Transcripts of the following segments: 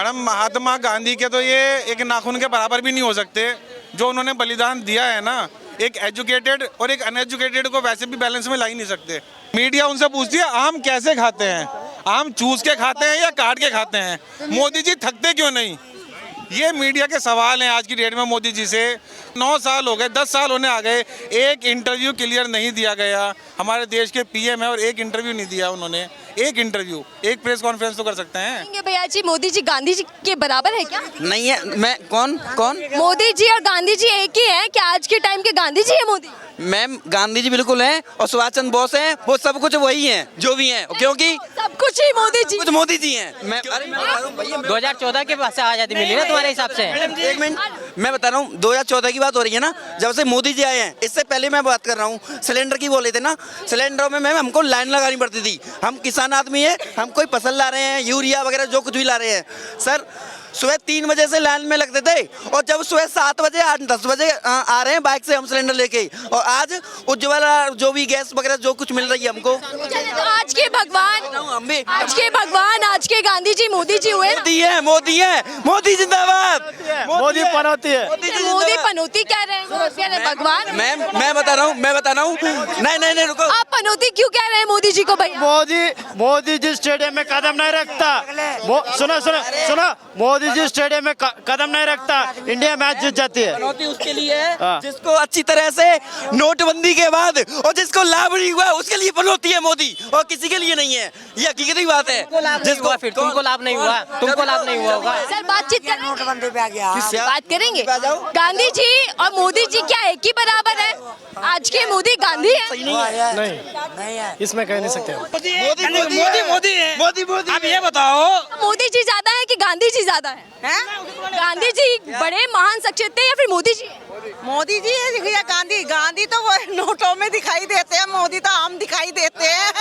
Madam Mahatma Gandhi के तो ये एक नाखून के बराबर भी नहीं हो सकते। जो उन्होंने बलिदान दिया है ना, एक एजुकेटेड और एक अनएजुकेटेड को वैसे भी बैलेंस में ला ही नहीं सकते। मीडिया उनसे पूछती है आम कैसे खाते हैं, आम चूस के खाते हैं या काट के खाते हैं, मोदी जी थकते क्यों नहीं। ये मीडिया के सवाल हैं आज की डेट में मोदी जी से। 9 साल हो गए, 10 साल होने आ गए, एक इंटरव्यू क्लियर नहीं दिया गया। हमारे देश के पीएम है और एक इंटरव्यू नहीं दिया उन्होंने। एक इंटरव्यू, एक प्रेस कॉन्फ्रेंस तो कर सकते हैं। भैया जी, मोदी जी गांधी जी के बराबर है क्या? नहीं है। मैं कौन मोदी जी और गांधी जी एक ही हैं क्या? आज के टाइम के गांधी जी है मोदी? मैम, गांधी जी बिल्कुल हैं और सुभाष चंद्र बोस हैं, वो सब कुछ वही हैं जो भी हैं, क्योंकि सब कुछ ही मोदी जी। कुछ मोदी जी हैं। मैं 2014 के बाद से आज़ादी मिली ना तुम्हारे हिसाब से? एक मिनट, मैं बता रहा हूँ 2014 की बात हो रही है ना, जब से मोदी जी आए हैं। इससे पहले मैं बात कर रहा हूँ सिलेंडर की, बोले थे ना, सिलेंडरों में मैम हमको लाइन लगानी पड़ती थी। हम किसान आदमी हैं, हम कोई फसल ला रहे हैं, यूरिया वगैरह जो कुछ भी ला रहे हैं सर, सुबह 3 बजे से लाइन में लगते थे और जब सुबह 7 बजे 8-10 बजे आ रहे हैं बाइक से हम सिलेंडर लेके। और आज उज्ज्वला जो भी गैस वगैरह जो कुछ मिल रही है हमको। तो आज के भगवान, आज के गांधी जी मोदी जी हुए। मोदी है, मोदी जिंदाबाद, मोदी पनौती है। मोदी पनौती कह रहे हैं भगवान। मैम मैं बता रहा हूँ नहीं रुको। आप पनौती क्यों कह रहे हैं मोदी जी को भैया? मोदी जी स्टेडियम में कदम नहीं रखता। सुनो, मोदी जी स्टेडियम में कदम नहीं रखता, इंडिया मैच जीत जाती है। पनौती उसके लिए है जिसको अच्छी तरह से नोटबंदी के बाद और जिसको लाभ नहीं हुआ उसके लिए पनौती है मोदी, और किसी के लिए नहीं है। ये हकीकती बात है। जिसको फिर तुमको लाभ नहीं हुआ, तुमको लाभ नहीं हुआ होगा। सर बातचीत करेंगे, नोटबंदी पे आ गया, बात करेंगे। गांधी जी और मोदी जी क्या एक ही बराबर है? आज के मोदी गांधी है? नहीं है, इसमें कह नहीं सकते। मोदी है। अब ये बताओ, मोदी जी ज्यादा है कि गांधी जी ज्यादा है? गांधी जी बड़े महान शख्सियत थे या फिर मोदी जी? मोदी जी है या गांधी? गांधी तो वो नोटों में दिखाई देते हैं, मोदी तो आम दिखाई देते हैं।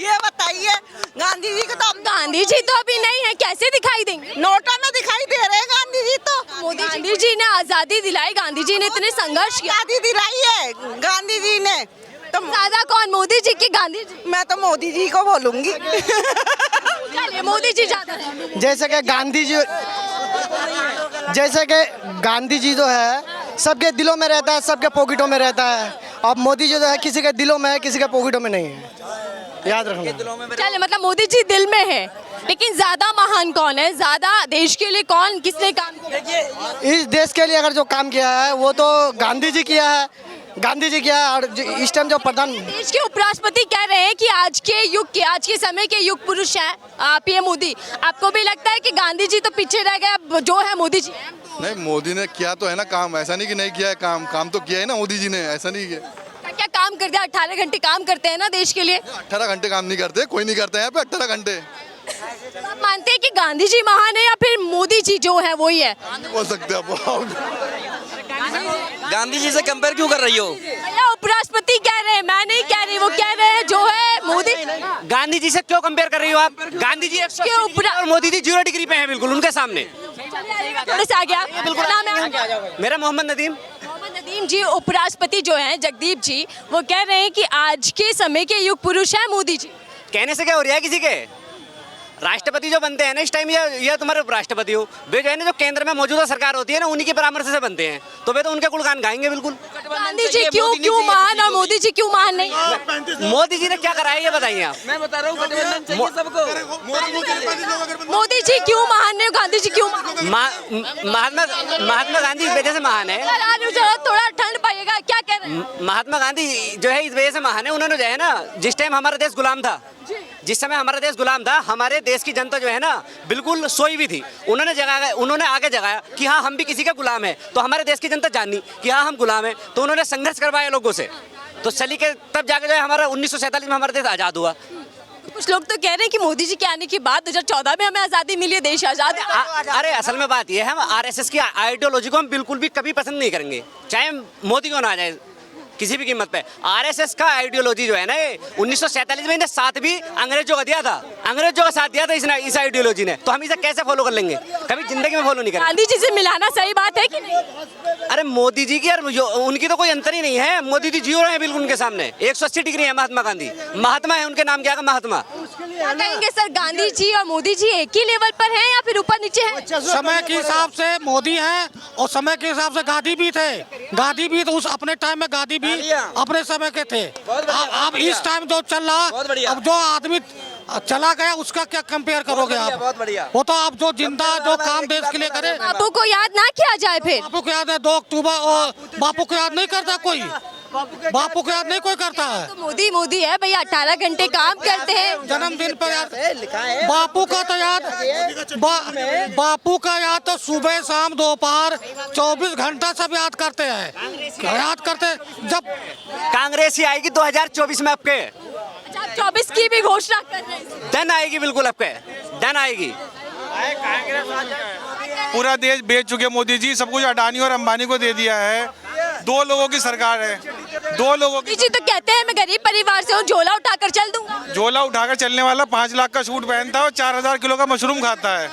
ये बताइए, गांधी जी को तो गांधी जी तो अभी नहीं है, कैसे दिखाई देंगे? नोटों में दिखाई दे रहे हैं गांधी जी तो। मोदी गांधी जी ने आजादी दिलाई, गांधी जी ने इतने संघर्ष किया। आजादी दिलाई है गांधी जी ने तो। ज्यादा कौन, मोदी जी की गांधी जी? मैं तो मोदी जी को बोलूंगी। चलिए, मोदी जी ज्यादा है। जैसे कि गांधी जी जो है सबके दिलों में रहता है, सबके पॉकेटों में रहता है। अब मोदी जी जो है किसी के दिलों में है, किसी के पॉकेटों में नहीं है, याद रखना। चलिए, मतलब मोदी जी दिल में है, लेकिन ज्यादा महान कौन है? ज्यादा देश के लिए कौन, किसने काम किया? इस देश के लिए अगर जो काम किया है वो तो गांधी जी किया है, और इस टाइम जो प्रधान देश के उपराष्ट्रपति कह रहे हैं कि आज के समय के युग पुरुष हैं पीएम मोदी। आपको भी लगता है कि गांधी जी तो पीछे रह गए, अब जो है मोदी जी? नहीं, मोदी ने किया तो है ना काम, ऐसा नहीं कि नहीं किया है काम तो किया है ना मोदी जी ने, ऐसा नहीं किया। क्या काम कर दिया? 18 घंटे काम करते हैं ना देश के लिए। 18 घंटे काम नहीं करते, कोई नहीं करता है यहाँ पे 18 घंटे। आप मानते हैं कि गांधी जी महान है या फिर मोदी जी जो है वही है? बोल सकते आप। गांधी जी से कंपेयर क्यों कर रही हो? भैया, उपराष्ट्रपति कह रहे हैं, मैं नहीं कह रही, वो कह रहे हैं जो है मोदी। गांधी जी से क्यों कंपेयर कर रही हो आप? गांधी जी 180 डिग्री और मोदी जी 0 डिग्री पे हैं, बिल्कुल उनके सामने। थोड़े से आ गया, बिल्कुल। नाम है मेरा मोहम्मद नदीम। नदीम जी, उपराष्ट्रपति जो हैं जगदीप जी, वो कह रहे हैं कि आज के समय के युग पुरुष है मोदी जी। कहने से क्या हो रहा है किसी के? राष्ट्रपति जो बनते हैं ना इस टाइम, ये तुम्हारे उपराष्ट्रपति हो, वे जो है ना जो केंद्र में मौजूदा सरकार होती है ना, उन्हीं के परामर्श से बनते हैं, तो वे तो उनके गुणगान गाएंगे बिल्कुल। गांधी जी क्यों महान और मोदी जी क्यों महान नहीं? मोदी जी ने क्या करा है ये बताइए आप। मैं बता रहा हूँ, गठबंधन चाहिए सबको। मोदी जी क्यों महान है, गांधी जी क्यों महात्मा गांधी इस वजह से महान है। थोड़ा ठंड पाइएगा, क्या कह रहे हैं? महात्मा गांधी जो है इस वजह से महान है, उन्होंने जो है ना, जिस टाइम हमारा देश गुलाम था, जिस समय हमारा देश गुलाम था, हमारे देश की जनता जो है ना बिल्कुल सोई भी थी। उन्होंने आगे जगाया कि हाँ हम भी किसी के गुलाम है, तो हमारे देश की जनता जानी कि हाँ हम गुलाम है, तो उन्होंने संघर्ष करवाया लोगों से, तो चली के तब जाके जो है हमारा 1947 में हमारा देश आज़ाद हुआ। कुछ लोग तो कह रहे हैं कि मोदी जी के आने के बाद 2014 में हमें आज़ादी मिली है, देश आज़ाद है। अरे असल में बात यह है, हम आरएसएस की आइडियोलॉजी को हम बिल्कुल भी कभी पसंद नहीं करेंगे, चाहे मोदी को ना आ जाए, किसी भी कीमत पे। आरएसएस का आइडियोलॉजी जो है ना, ये 1947 में इन्हें साथ भी अंग्रेजों का दिया था, अंग्रेजों का साथ दिया था इसने, इस आइडियोलॉजी ने। तो हम इसे कैसे फॉलो कर लेंगे? कभी जिंदगी में फॉलो नहीं करेंगे। गांधी जी से मिलाना सही बात है कि नहीं? अरे मोदी जी की यार उनकी तो कोई अंतर ही नहीं है। मोदी जी जियो रहे हैं बिल्कुल उनके सामने, 180 डिग्री है महात्मा गांधी। महात्मा है उनके नाम, क्या का महात्मा। क्या कहेंगे सर, गांधी जी और मोदी जी एक ही लेवल पर हैं या फिर ऊपर नीचे हैं? समय के हिसाब से मोदी हैं और समय के हिसाब से गांधी भी थे। गांधी भी तो उस अपने टाइम में गांधी भी अपने समय के थे। अब इस टाइम जो चल रहा, अब जो आदमी चला गया उसका क्या कंपेयर करोगे आप? बहुत बढ़िया। वो तो आप जो जिंदा जो काम देश के लिए करे। बापू को याद ना किया जाए फिर? बापू को याद है 2 अक्टूबर, और बापू को याद नहीं करता कोई, बापू को याद नहीं कोई करता है। तो मोदी मोदी है भैया, 18 घंटे काम करते हैं। जन्मदिन पर याद बापू का तो याद, बापू का याद तो सुबह शाम दोपहर 24 घंटा सब याद करते हैं। याद करते जब कांग्रेस ही आएगी 2024 में आपके, 24 की भी घोषणा कर रहे हैं। धन आएगी, बिल्कुल आपके धन आएगी। पूरा देश बेच चुके मोदी जी, सब कुछ अडानी और अंबानी को दे दिया है। 2 लोगों की सरकार है, 2 लोगों की। जी तो कहते हैं मैं गरीब परिवार से हूँ, झोला उठाकर चल दूंगा। झोला उठाकर चलने वाला 5 लाख का सूट पहनता है और 4000 किलो का मशरूम खाता है।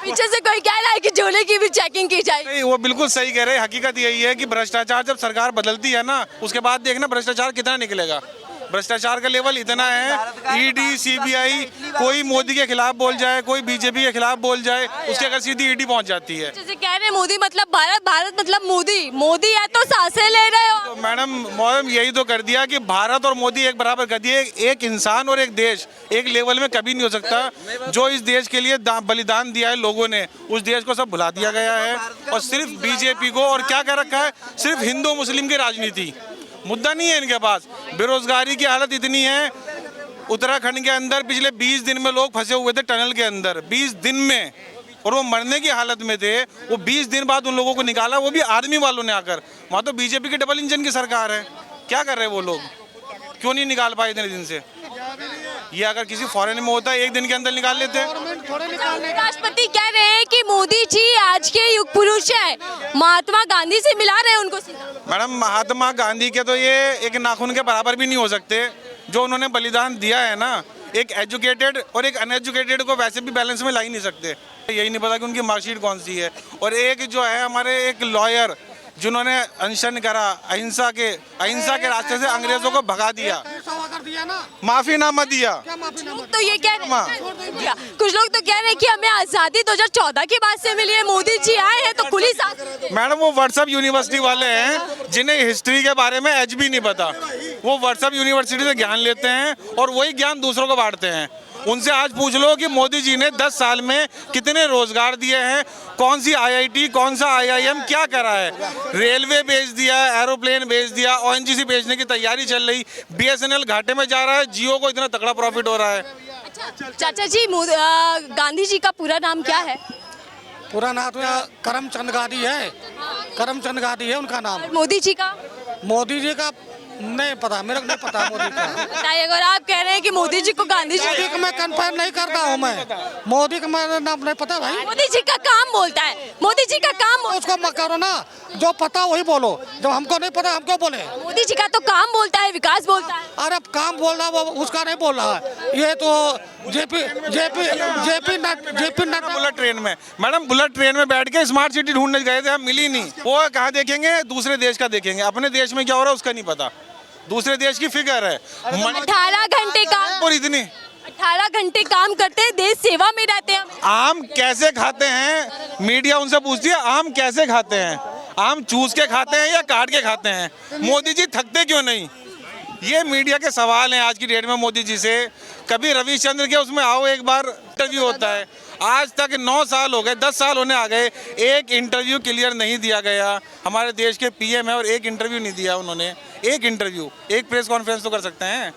पीछे से कोई कह रहा है कि झोले की भी चेकिंग की जाएगी। नहीं, वो बिल्कुल सही कह रहे हैं। हकीकत यही है कि भ्रष्टाचार जब सरकार बदलती है ना, उसके बाद देखना भ्रष्टाचार कितना निकलेगा। भ्रष्टाचार का लेवल इतना है, ईडी सीबीआई, कोई मोदी के खिलाफ बोल जाए, कोई बीजेपी के खिलाफ बोल जाए, उसके अगर सीधी ईडी पहुंच जाती है। जैसे कह रहे हैं मोदी मतलब भारत, भारत मतलब मोदी, मोदी है तो सांसें ले रहे हो। तो मैडम यही तो कर दिया कि भारत और मोदी एक बराबर कर दिए। एक इंसान और एक देश एक लेवल में कभी नहीं हो सकता। जो इस देश के लिए बलिदान दिया है लोगों ने, उस देश को सब भुला दिया गया है और सिर्फ बीजेपी को, और क्या कर रखा है, सिर्फ हिंदू मुस्लिम की राजनीति। मुद्दा नहीं है इनके पास। बेरोजगारी की हालत इतनी है, उत्तराखंड के अंदर पिछले 20 दिन में लोग फंसे हुए थे टनल के अंदर, 20 दिन में, और वो मरने की हालत में थे। वो 20 दिन बाद उन लोगों को निकाला, वो भी आर्मी वालों ने आकर। वहाँ तो बीजेपी की डबल इंजन की सरकार है। क्या कर रहे हैं वो लोग? क्यों नहीं निकाल पाए इतने दिन से? ये अगर किसी फॉरेन में होता है 1 दिन के अंदर निकाल लेते हैं। राष्ट्रपति कह रहे हैं कि मोदी जी आज के युग पुरुष है, महात्मा गांधी से मिला रहे हैं उनको सीधा। मैडम महात्मा गांधी के तो ये एक नाखून के बराबर भी नहीं हो सकते। जो उन्होंने बलिदान दिया है ना, एक एजुकेटेड और एक अनएजुकेटेड को वैसे भी बैलेंस में ला ही नहीं सकते। यही नहीं पता कि उनकी मार्कशीट कौन सी है। और एक जो है हमारे एक लॉयर जिन्होंने अनशन करा, अहिंसा के रास्ते से अंग्रेजों को भगा दिया, माफीनामा दिया। तो ये कह रहे हैं, कुछ लोग तो कह रहे हैं कि हमें आजादी 2014 के बाद से मिली है, मोदी जी आए हैं तो खुली सांस। मैडम वो व्हाट्सएप यूनिवर्सिटी वाले हैं जिन्हें हिस्ट्री के बारे में एच भी नहीं पता। वो व्हाट्सएप यूनिवर्सिटी से ज्ञान लेते हैं और वही ज्ञान दूसरों को बांटते हैं। उनसे आज पूछ लो कि मोदी जी ने 10 साल में कितने रोजगार दिए हैं, कौन सी IIT, कौन सा IIM क्या करा है। रेलवे बेच दिया, एरोप्लेन बेच दिया, ONGC बेचने की तैयारी चल रही, BSNL घाटे में जा रहा है, जियो को इतना तगड़ा प्रॉफिट हो रहा है। चाचा जी गांधी जी का पूरा नाम क्या है? पूरा नाम तो करमचंद गांधी है, करमचंद गांधी है उनका नाम। मोदी जी का? मोदी जी का नहीं पता, मेरे को नहीं पता मोदी का। बताइए, अगर आप कह रहे हैं कि मोदी जी को गांधी जी, मोदी को मैं कंफर्म नहीं करता हूँ, मैं मोदी का मेरा नाम नहीं पता भाई। मोदी जी का काम बोलता है, मोदी जी का काम उसको मत करो ना, जो पता वही बोलो, जब हमको नहीं पता हमको बोले। मोदी जी का तो काम बोलता है, विकास बोलता है। अरे काम बोल रहा, वो उसका नहीं बोल रहा है। ये तो जेपी नड्डा बुलेट ट्रेन में, मैडम बुलेट ट्रेन में बैठ के स्मार्ट सिटी ढूंढने गए थे, हम मिली नहीं। वो कहाँ देखेंगे? दूसरे देश का देखेंगे, अपने देश में क्या हो रहा है उसका नहीं पता। दूसरे देश की फिक्र है। 18 घंटे काम, और इतनी 18 घंटे काम करते हैं, देश सेवा में रहते हैं। आम कैसे खाते हैं? मीडिया उनसे पूछती है आम कैसे खाते हैं? आम चूस के खाते हैं या काट के खाते हैं? मोदी जी थकते क्यों नहीं? ये मीडिया के सवाल हैं आज की डेट में मोदी जी से। कभी रविचंद्र के उसमें आओ, एक बार इंटरव्यू होता है। आज तक 9 साल हो गए, 10 साल होने आ गए, एक इंटरव्यू क्लियर नहीं दिया गया। हमारे देश के PM है और एक इंटरव्यू नहीं दिया उन्होंने। एक इंटरव्यू, एक प्रेस कॉन्फ्रेंस तो कर सकते हैं।